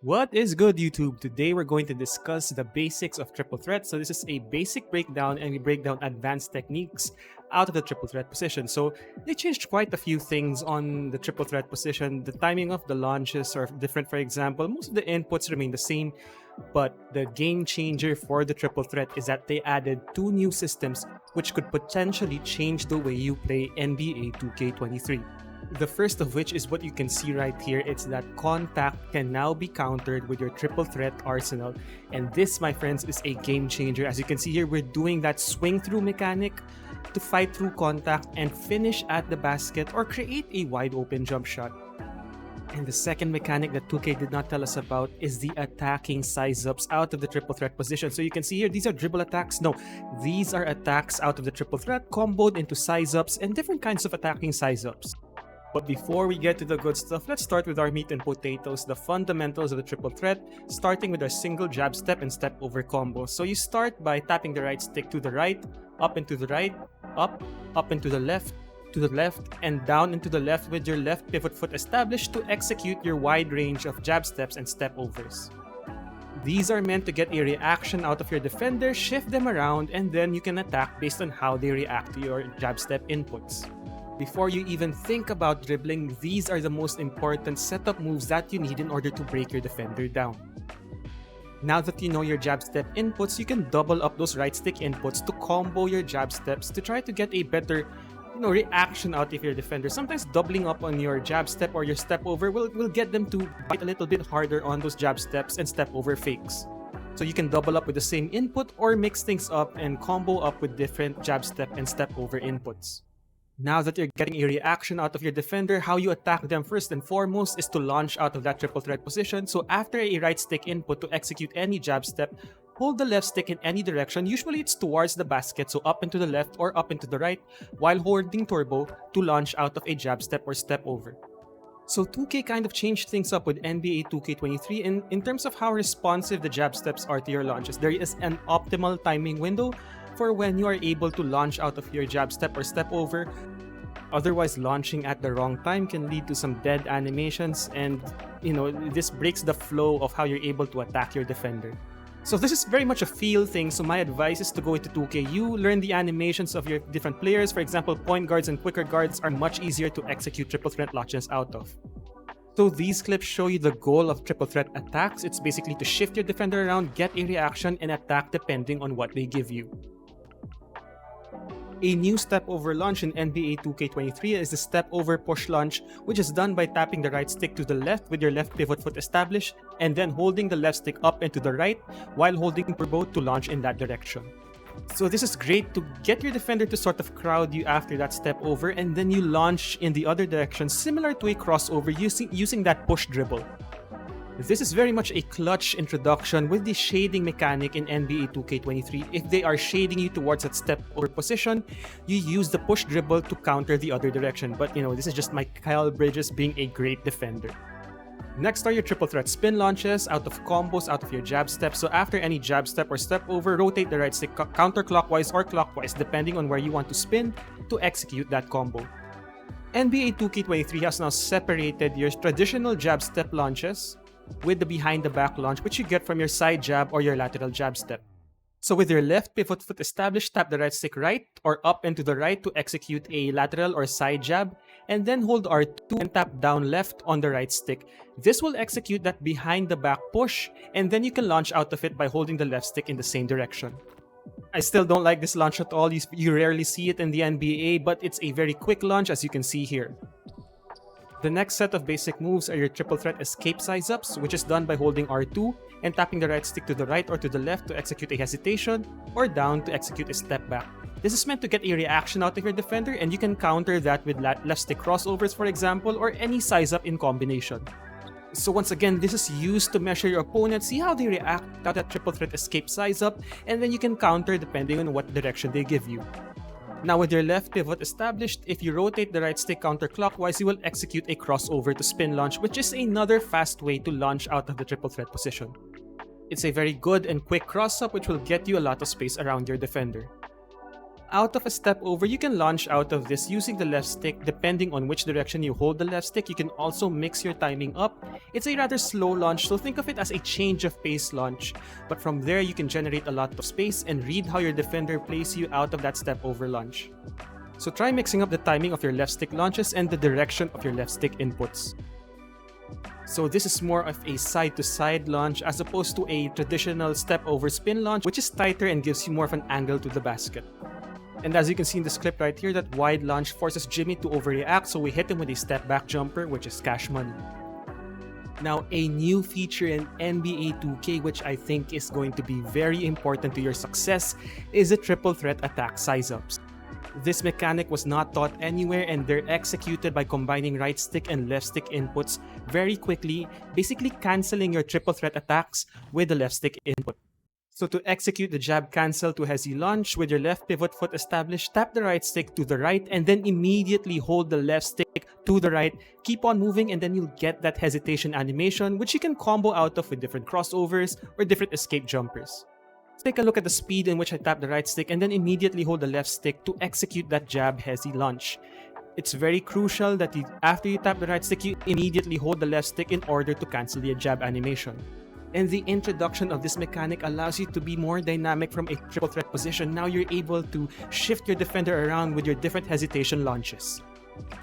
What is good, YouTube? Today we're going to discuss the basics of triple threat. So this is a basic breakdown, and we break down advanced techniques out of the triple threat position. So they changed quite a few things on the triple threat position. The timing of the launches are different, for example. Most of the inputs remain the same, but the game changer for the triple threat is that they added two new systems which could potentially change the way you play NBA 2K23. The first of which is what you can see right here. It's that contact can now be countered with your triple threat arsenal. And this, my friends, is a game changer. As you can see here, we're doing that swing through mechanic to fight through contact and finish at the basket or create a wide open jump shot. And the second mechanic that 2K did not tell us about is the attacking size-ups out of the triple threat position. So you can see here, these are dribble attacks. No, these are attacks out of the triple threat comboed into size-ups and different kinds of attacking size-ups. But before we get to the good stuff, let's start with our meat and potatoes, the fundamentals of the triple threat, starting with our single jab step and step over combo. So you start by tapping the right stick to the right, up and to the right, up and to the left, and down and to the left with your left pivot foot established to execute your wide range of jab steps and step overs. These are meant to get a reaction out of your defender, shift them around, and then you can attack based on how they react to your jab step inputs. Before you even think about dribbling, these are the most important setup moves that you need in order to break your defender down. Now that you know your jab step inputs, you can double up those right stick inputs to combo your jab steps to try to get a better reaction out of your defender. Sometimes doubling up on your jab step or your step over will get them to bite a little bit harder on those jab steps and step over fakes. So you can double up with the same input or mix things up and combo up with different jab step and step over inputs. Now that you're getting a reaction out of your defender, how you attack them first and foremost is to launch out of that triple threat position. So after a right stick input to execute any jab step, hold the left stick in any direction. Usually it's towards the basket, so up and to the left or up and to the right, while holding turbo to launch out of a jab step or step over. So 2K kind of changed things up with NBA 2K23 in terms of how responsive the jab steps are to your launches. There is an optimal timing window for when you are able to launch out of your jab step or step over. Otherwise, launching at the wrong time can lead to some dead animations, and this breaks the flow of how you're able to attack your defender. So this is very much a feel thing, so my advice is to go into 2KU, learn the animations of your different players. For example, point guards and quicker guards are much easier to execute triple threat launches out of. So these clips show you the goal of triple threat attacks. It's basically to shift your defender around, get a reaction, and attack depending on what they give you. A new step over launch in NBA 2K23 is the step over push launch, which is done by tapping the right stick to the left with your left pivot foot established and then holding the left stick up and to the right while holding turbo to launch in that direction. So this is great to get your defender to sort of crowd you after that step over, and then you launch in the other direction similar to a crossover using that push dribble. This is very much a clutch introduction with the shading mechanic in NBA 2K23. If they are shading you towards that step over position, you use the push dribble to counter the other direction. But this is just my Kyle Bridges being a great defender. Next are your triple threat spin launches out of combos out of your jab step. So after any jab step or step over, rotate the right stick counterclockwise or clockwise depending on where you want to spin to execute that combo. NBA 2K23 has now separated your traditional jab step launches with the behind the back launch, which you get from your side jab or your lateral jab step. So with your left pivot foot established, tap the right stick right or up and to the right to execute a lateral or side jab, and then hold R2 and tap down left on the right stick. This will execute that behind the back push, and then you can launch out of it by holding the left stick in the same direction. I still don't like this launch at all. You rarely see it in the NBA, but it's a very quick launch as you can see here. The next set of basic moves are your triple threat escape size-ups, which is done by holding R2 and tapping the right stick to the right or to the left to execute a hesitation, or down to execute a step back. This is meant to get a reaction out of your defender, and you can counter that with left stick crossovers, for example, or any size-up in combination. So once again, this is used to measure your opponent, see how they react to that triple threat escape size-up, and then you can counter depending on what direction they give you. Now with your left pivot established, if you rotate the right stick counterclockwise, you will execute a crossover to spin launch, which is another fast way to launch out of the triple threat position. It's a very good and quick cross-up which will get you a lot of space around your defender. out of a step over, you can launch out of this using the left stick. Depending on which direction you hold the left stick, you can also mix your timing up. It's a rather slow launch, so think of it as a change of pace launch. But from there, you can generate a lot of space and read how your defender plays you out of that step over launch. So try mixing up the timing of your left stick launches and the direction of your left stick inputs. So this is more of a side-to-side launch as opposed to a traditional step-over spin launch, which is tighter and gives you more of an angle to the basket. And as you can see in this clip right here, that wide launch forces Jimmy to overreact, so we hit him with a step-back jumper, which is cash money. Now, a new feature in NBA 2K, which I think is going to be very important to your success, is the triple threat attack size-ups. This mechanic was not taught anywhere, and they're executed by combining right stick and left stick inputs very quickly, basically cancelling your triple threat attacks with the left stick input. So to execute the jab cancel to hezzy launch with your left pivot foot established, tap the right stick to the right and then immediately hold the left stick to the right. Keep on moving and then you'll get that hesitation animation, which you can combo out of with different crossovers or different escape jumpers. Take a look at the speed in which I tap the right stick and then immediately hold the left stick to execute that jab hezzy launch. It's very crucial that after you tap the right stick, you immediately hold the left stick in order to cancel the jab animation. And the introduction of this mechanic allows you to be more dynamic from a triple threat position. Now you're able to shift your defender around with your different hesitation launches.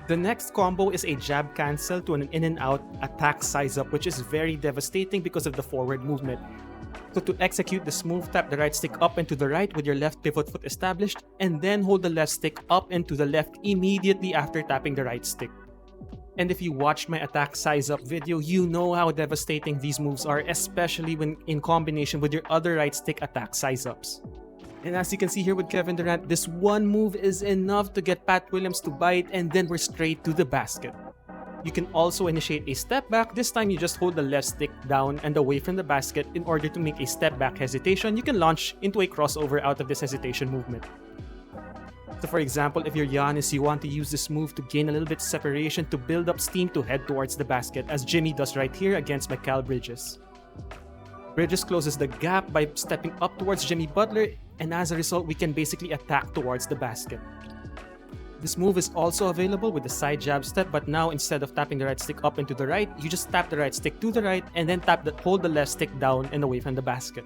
The next combo is a jab cancel to an in and out attack size up, which is very devastating because of the forward movement. So to execute this move, tap the right stick up and to the right with your left pivot foot established, and then hold the left stick up and to the left immediately after tapping the right stick. And if you watched my attack size up video, you know how devastating these moves are, especially when in combination with your other right stick attack size ups. And as you can see here with Kevin Durant, this one move is enough to get Pat Williams to bite, and then we're straight to the basket. You can also initiate a step back. This time you just hold the left stick down and away from the basket in order to make a step back hesitation. You can launch into a crossover out of this hesitation movement. So for example, if you're Giannis, you want to use this move to gain a little bit separation to build up steam to head towards the basket, as Jimmy does right here against Mikal Bridges. Bridges closes the gap by stepping up towards Jimmy Butler, and as a result, we can basically attack towards the basket. This move is also available with the side jab step, but now instead of tapping the right stick up and to the right, you just tap the right stick to the right and then hold the left stick down and away from the basket.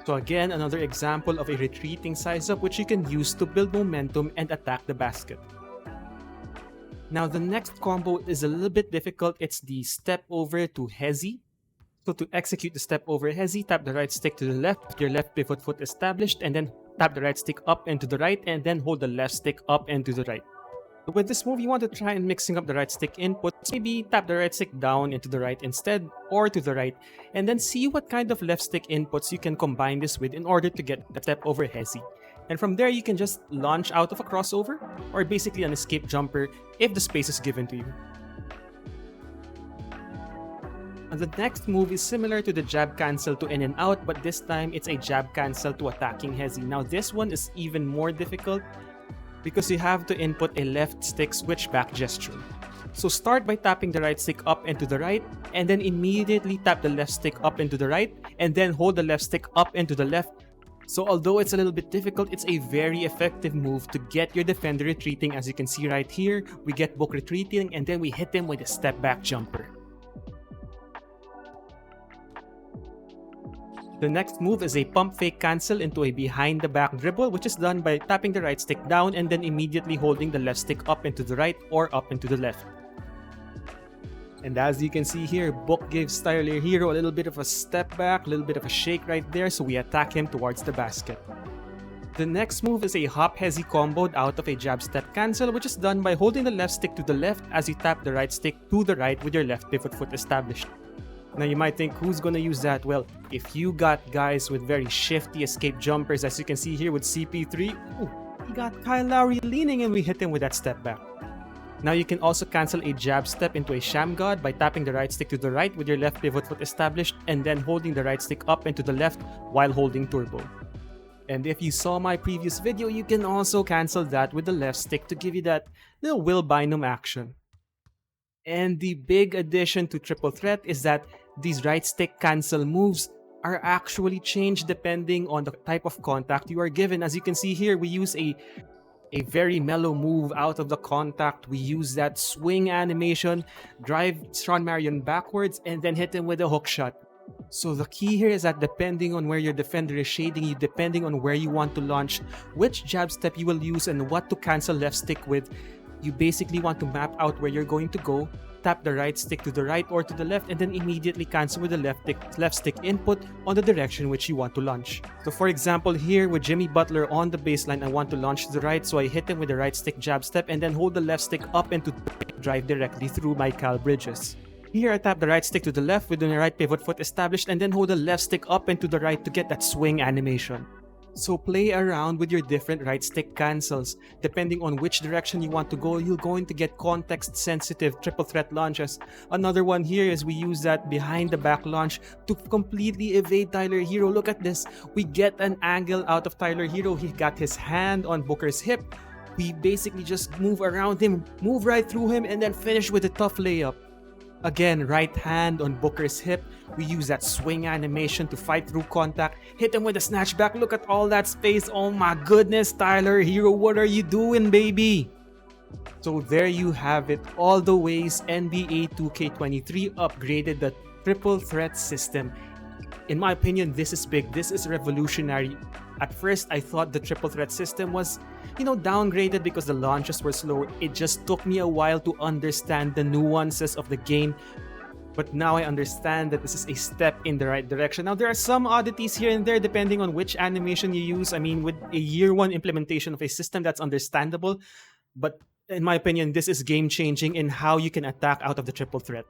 So again, another example of a retreating size up which you can use to build momentum and attack the basket. Now the next combo is a little bit difficult. It's the step over to hezzy. So to execute the step over hezzy, tap the right stick to the left, your left pivot foot established, and then tap the right stick up and to the right, and then hold the left stick up and to the right. With this move, you want to try and mixing up the right stick inputs. Maybe tap the right stick down and to the right instead, or to the right, and then see what kind of left stick inputs you can combine this with in order to get the step over hezzy. And from there, you can just launch out of a crossover, or basically an escape jumper if the space is given to you. And the next move is similar to the jab cancel to in and out, but this time it's a jab cancel to attacking hezzy. Now this one is even more difficult because you have to input a left stick switch back gesture. So start by tapping the right stick up and to the right, and then immediately tap the left stick up and to the right, and then hold the left stick up and to the left. So although it's a little bit difficult, it's a very effective move to get your defender retreating. As you can see right here, we get Book retreating, and then we hit him with a step back jumper. The next move is a pump fake cancel into a behind the back dribble, which is done by tapping the right stick down and then immediately holding the left stick up and to the right or up and to the left. And as you can see here, Book gives Tyler Hero a little bit of a step back, a little bit of a shake right there, so we attack him towards the basket. The next move is a hop hezzy comboed out of a jab step cancel, which is done by holding the left stick to the left as you tap the right stick to the right with your left pivot foot established. Now you might think, who's gonna use that? Well, if you got guys with very shifty escape jumpers, as you can see here with CP3, ooh, he got Kyle Lowry leaning and we hit him with that step back. Now you can also cancel a jab step into a sham god by tapping the right stick to the right with your left pivot foot established and then holding the right stick up and to the left while holding turbo. And if you saw my previous video, you can also cancel that with the left stick to give you that little Will Bynum action. And the big addition to Triple Threat is that these right stick cancel moves are actually changed depending on the type of contact you are given. As you can see here, we use a very mellow move out of the contact. We use that swing animation, drive Sean Marion backwards, and then hit him with a hook shot. So the key here is that depending on where your defender is shading you, depending on where you want to launch, which jab step you will use, and what to cancel left stick with, you basically want to map out where you're going to go, tap the right stick to the right or to the left, and then immediately cancel with the left stick input on the direction which you want to launch. So for example, here with Jimmy Butler on the baseline, I want to launch to the right, so I hit him with the right stick jab step and then hold the left stick up and to drive directly through my Cal Bridges. Here I tap the right stick to the left with the right pivot foot established and then hold the left stick up and to the right to get that swing animation. So play around with your different right stick cancels. Depending on which direction you want to go, you're going to get context-sensitive triple threat launches. Another one here is we use that behind the back launch to completely evade Tyler Hero. Look at this. We get an angle out of Tyler Hero. He got his hand on Booker's hip. We basically just move around him, move right through him, and then finish with a tough layup. Again, right hand on Booker's hip. We use that swing animation to fight through contact. Hit him with a snatchback. Look at all that space. Oh my goodness, Tyler Hero, what are you doing, baby? So there you have it. All the ways NBA 2K23 upgraded the triple threat system. In my opinion, this is big. This is revolutionary. At first, I thought the triple threat system was, downgraded because the launches were slower. It just took me a while to understand the nuances of the game. But now I understand that this is a step in the right direction. Now, there are some oddities here and there depending on which animation you use. I mean, with a year one implementation of a system, that's understandable. But in my opinion, this is game-changing in how you can attack out of the triple threat.